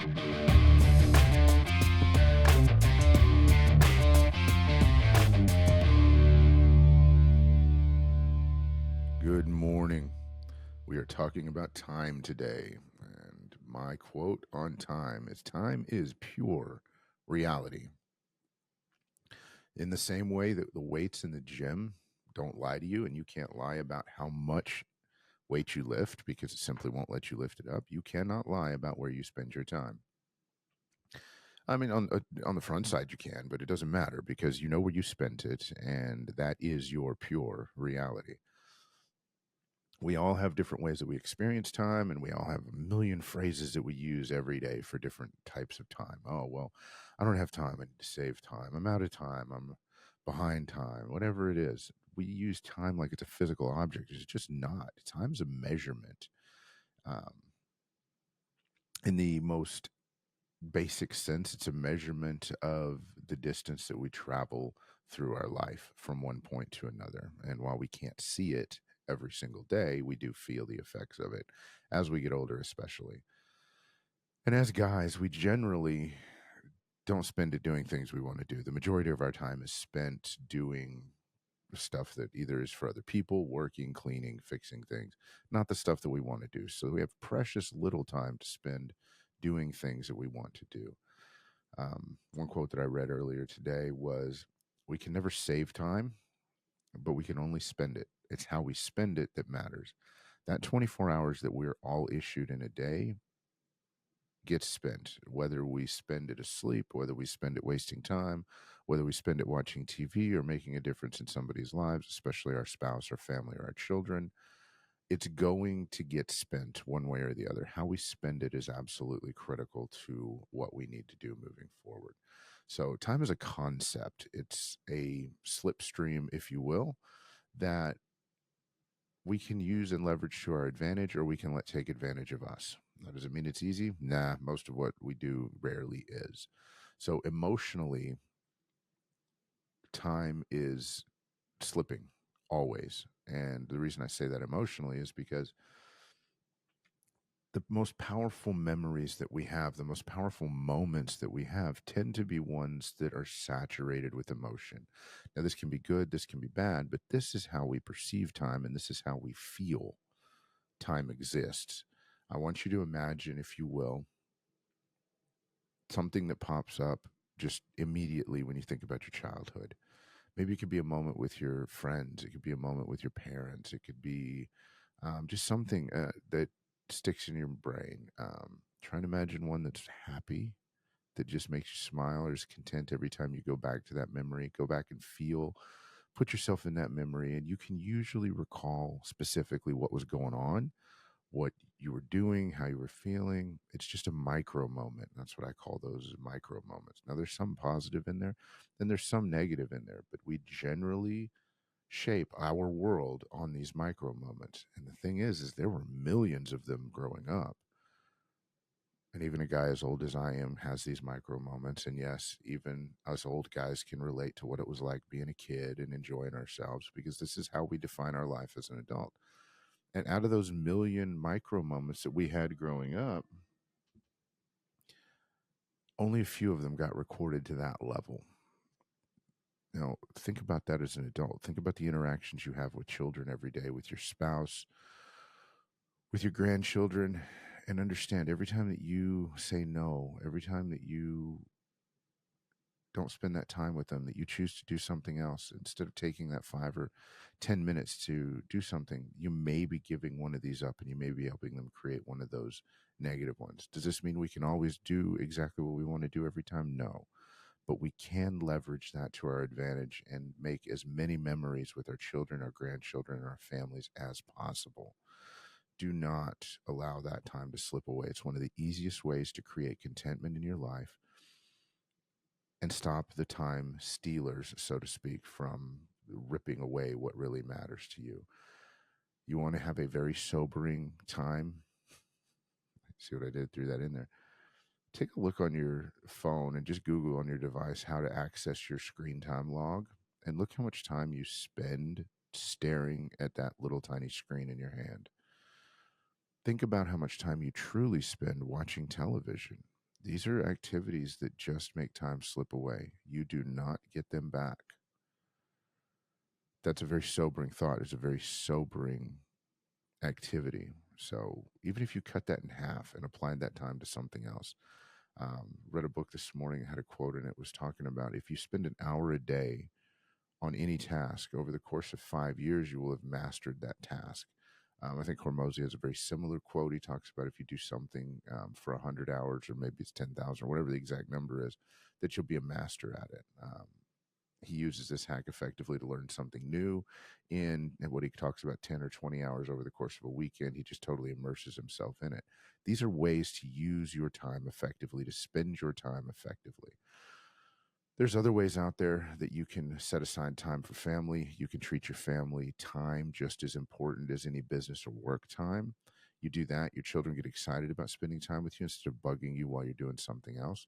Good morning. We are talking about time today. And my quote on time is pure reality. In the same way that the weights in the gym don't lie to you, and you can't lie about how much weight you lift because it simply won't let you lift it up, you cannot lie about where you spend your time. I mean, on the front side you can, but it doesn't matter because you know where you spent it, and that is your pure reality. We all have different ways that we experience time, and we all have a million phrases that we use every day for different types of time. Oh, well, I don't have time. I need to save time. I'm out of time. I'm behind time. Whatever it is, we use time like it's a physical object. It's just not. Time's a measurement. Um, in the most basic sense, it's a measurement of the distance that we travel through our life from one point to another. And while we can't see it every single day, we do feel the effects of it as we get older, especially. And as guys, we generally don't spend it doing things we want to do. The majority of our time is spent doing stuff that either is for other people, working, cleaning, fixing things, not the stuff that we want to do. So we have precious little time to spend doing things that we want to do. One quote that I read earlier today was, "We can never save time, but we can only spend it. It's how we spend it that matters." That 24 hours that we're all issued in a day gets spent, whether we spend it asleep, whether we spend it wasting time, whether we spend it watching TV or making a difference in somebody's lives, especially our spouse, our family, or our children. It's going to get spent one way or the other. How we spend it is absolutely critical to what we need to do moving forward. So, time is a concept, it's a slipstream, if you will, that we can use and leverage to our advantage, or we can let take advantage of us. Now, does it mean it's easy? Nah, most of what we do rarely is. So, emotionally, time is slipping always. And the reason I say that emotionally is because the most powerful memories that we have, the most powerful moments that we have, tend to be ones that are saturated with emotion. Now, this can be good, this can be bad, but this is how we perceive time, and this is how we feel time exists. I want you to imagine, if you will, something that pops up just immediately when you think about your childhood. Maybe it could be a moment with your friends, it could be a moment with your parents, it could be just something that sticks in your brain. Try to imagine one that's happy, that just makes you smile or is content every time you go back to that memory. Go back and feel, put yourself in that memory, and you can usually recall specifically what was going on, what you were doing, how you were feeling. It's just a micro moment. That's what I call those, micro moments. Now, there's some positive in there, then there's some negative in there, but we generally shape our world on these micro moments. And the thing is there were millions of them growing up. And even a guy as old as I am has these micro moments. And yes, even us old guys can relate to what it was like being a kid and enjoying ourselves, because this is how we define our life as an adult. And out of those million micro moments that we had growing up, only a few of them got recorded to that level. Think about that as an adult. Think about the interactions you have with children every day, with your spouse, with your grandchildren, and understand every time that you say no, every time that you don't spend that time with them, that you choose to do something else instead of taking that 5 or 10 minutes to do something, you may be giving one of these up, and you may be helping them create one of those negative ones. Does this mean we can always do exactly what we want to do every time? No. But we can leverage that to our advantage and make as many memories with our children, our grandchildren, and our families as possible. Do not allow that time to slip away. It's one of the easiest ways to create contentment in your life and stop the time stealers, so to speak, from ripping away what really matters to you. You want to have a very sobering time. See what I did? Threw that in there. Take a look on your phone and just Google on your device how to access your screen time log, and look how much time you spend staring at that little tiny screen in your hand. Think about how much time you truly spend watching television. These are activities that just make time slip away. You do not get them back. That's a very sobering thought. It's a very sobering activity. So even if you cut that in half and applied that time to something else, read a book this morning, had a quote in it, was talking about if you spend an hour a day on any task over the course of 5 years, you will have mastered that task. I think Hormozy has a very similar quote. He talks about if you do something for 100 hours, or maybe it's 10,000, or whatever the exact number is, that you'll be a master at it. He uses this hack effectively to learn something new in what he talks about 10 or 20 hours over the course of a weekend. He just totally immerses himself in it. These are ways to use your time effectively, to spend your time effectively. There's other ways out there that you can set aside time for family. You can treat your family time just as important as any business or work time. You do that, your children get excited about spending time with you instead of bugging you while you're doing something else.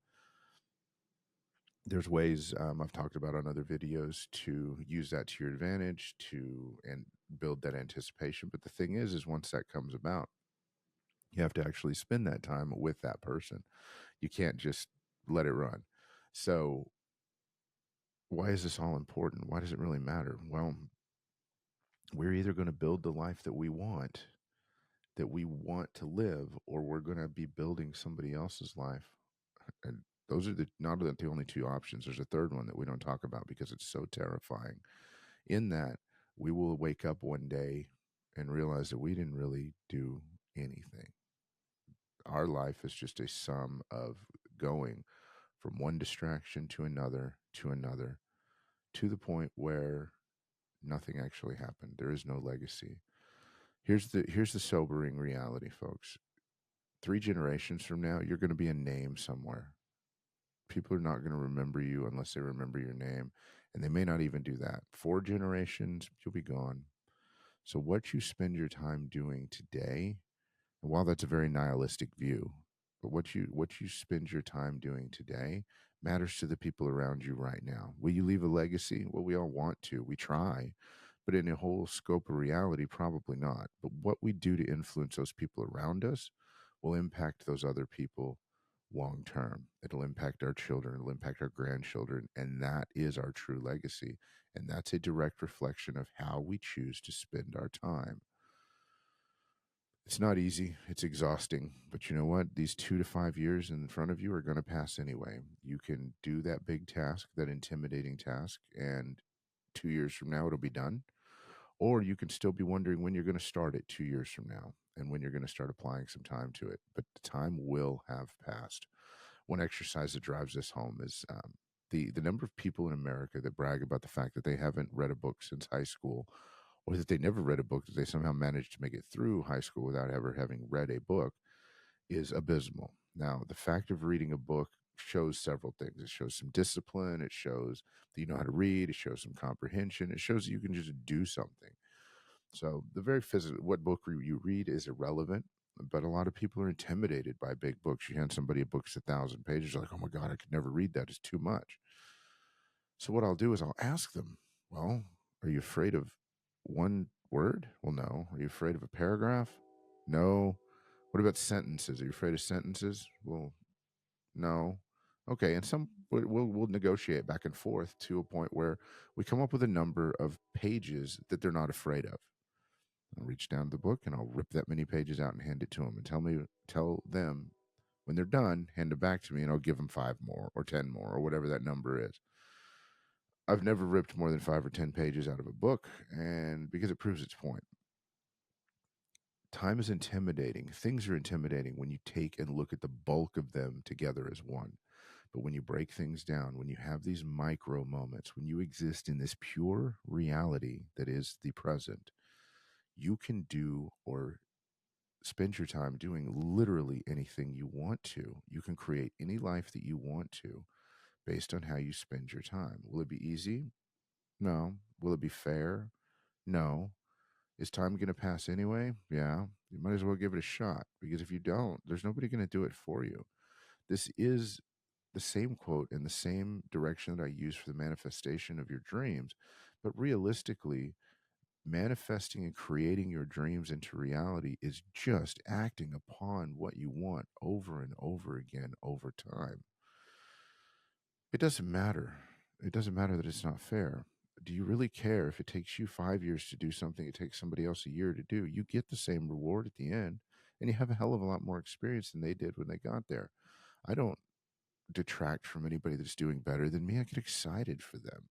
There's ways I've talked about on other videos to use that to your advantage to and build that anticipation. But the thing is once that comes about, you have to actually spend that time with that person. You can't just let it run. So why is this all important? Why does it really matter? Well, we're either going to build the life that we want to live, or we're going to be building somebody else's life. And those are not the only two options. There's a third one that we don't talk about because it's so terrifying. In that, we will wake up one day and realize that we didn't really do anything. Our life is just a sum of going from one distraction to another, to the point where nothing actually happened. There is no legacy. Here's the sobering reality, folks. 3 generations from now, you're going to be a name somewhere. People are not going to remember you unless they remember your name, and they may not even do that. 4 generations, you'll be gone. So what you spend your time doing today, and while that's a very nihilistic view, but what you spend your time doing today matters to the people around you right now. Will you leave a legacy? Well, we all want to. We try. But in a whole scope of reality, probably not. But what we do to influence those people around us will impact those other people long term. It'll impact our children, it'll impact our grandchildren, and that is our true legacy. And that's a direct reflection of how we choose to spend our time. It's not easy, it's exhausting, but you know what? These 2 to 5 years in front of you are going to pass anyway. You can do that big task, that intimidating task, and 2 years from now it'll be done. Or you can still be wondering when you're going to start it 2 years from now and when you're going to start applying some time to it. But the time will have passed. One exercise that drives this home is the number of people in America that brag about the fact that they haven't read a book since high school, or that they never read a book, that they somehow managed to make it through high school without ever having read a book, is abysmal. Now, the fact of reading a book shows several things. It shows some discipline. It shows that you know how to read. It shows some comprehension. It shows that you can just do something. So the very physical, what book you read is irrelevant. But a lot of people are intimidated by big books. You hand somebody a book that's 1,000 pages, like, oh my God, I could never read that. It's too much. So what I'll do is I'll ask them, well, are you afraid of one word? Well, no. Are you afraid of a paragraph? No. What about sentences? Are you afraid of sentences? Well, no. Okay, and we'll negotiate back and forth to a point where we come up with a number of pages that they're not afraid of. I'll reach down to the book and I'll rip that many pages out and hand it to them and tell them when they're done, hand it back to me, and I'll give them 5 more or 10 more or whatever that number is. I've never ripped more than 5 or 10 pages out of a book, and because it proves its point. Time is intimidating. Things are intimidating when you take and look at the bulk of them together as one. But when you break things down, when you have these micro moments, when you exist in this pure reality that is the present, you can do or spend your time doing literally anything you want to. You can create any life that you want to based on how you spend your time. Will it be easy? No. Will it be fair? No. Is time going to pass anyway? Yeah. You might as well give it a shot, because if you don't, there's nobody going to do it for you. This is the same quote in the same direction that I use for the manifestation of your dreams. But realistically, Manifesting and creating your dreams into reality is just acting upon what you want over and over again over time. It doesn't matter. It doesn't matter that it's not fair. Do you really care if it takes you 5 years to do something it takes somebody else a year to do? You get the same reward at the end, and you have a hell of a lot more experience than they did when they got there. I don't detract from anybody that's doing better than me. I get excited for them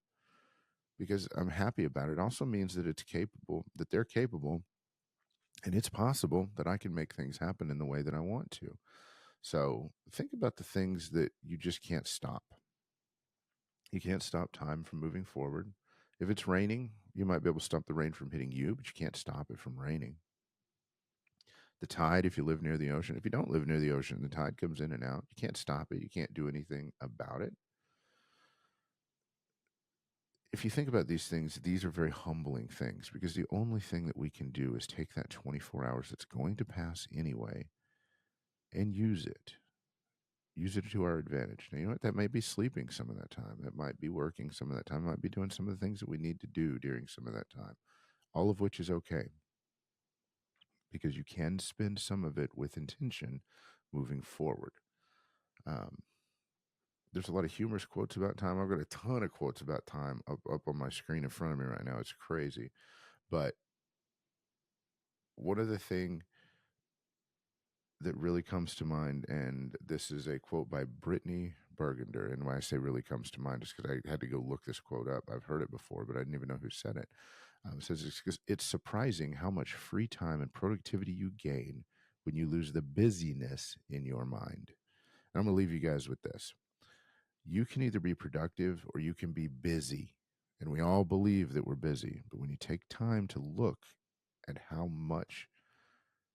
because I'm happy about it. It also means that it's capable, that they're capable, and it's possible that I can make things happen in the way that I want to. So think about the things that you just can't stop. You can't stop time from moving forward. If it's raining, you might be able to stop the rain from hitting you, but you can't stop it from raining. The tide, if you live near the ocean, if you don't live near the ocean, the tide comes in and out. You can't stop it. You can't do anything about it. If you think about these things, these are very humbling things because the only thing that we can do is take that 24 hours that's going to pass anyway and use it. Use it to our advantage. Now, you know what? That might be sleeping some of that time. That might be working some of that time. It might be doing some of the things that we need to do during some of that time, all of which is okay because you can spend some of it with intention moving forward. Um, there's a lot of humorous quotes about time. I've got a ton of quotes about time up on my screen in front of me right now. It's crazy. But one of the thing that really comes to mind, and this is a quote by Brittany Burgunder, and when I say really comes to mind, just because I had to go look this quote up. I've heard it before, but I didn't even know who said it. It says, it's surprising how much free time and productivity you gain when you lose the busyness in your mind. And I'm going to leave you guys with this. You can either be productive or you can be busy. And we all believe that we're busy. But when you take time to look at how much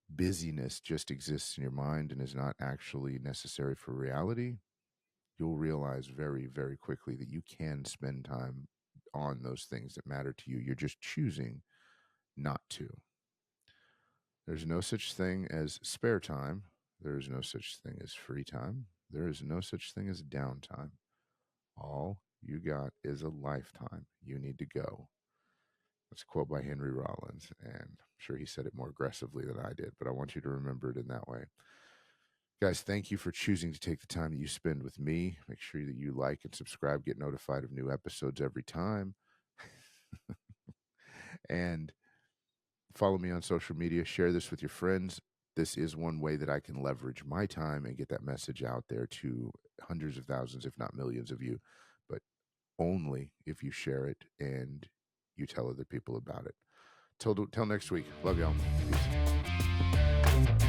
busyness just exists in your mind and is not actually necessary for reality, you'll realize very, very quickly that you can spend time on those things that matter to you. You're just choosing not to. There's no such thing as spare time. There is no such thing as free time. There is no such thing as downtime. All you got is a lifetime. You need to go. That's a quote by Henry Rollins, and I'm sure he said it more aggressively than I did, but I want you to remember it in that way. Guys, thank you for choosing to take the time that you spend with me. Make sure that you like and subscribe, get notified of new episodes every time. And follow me on social media. Share this with your friends. This is one way that I can leverage my time and get that message out there to hundreds of thousands, if not millions of you, but only if you share it and you tell other people about it. Till next week. Love y'all. Peace.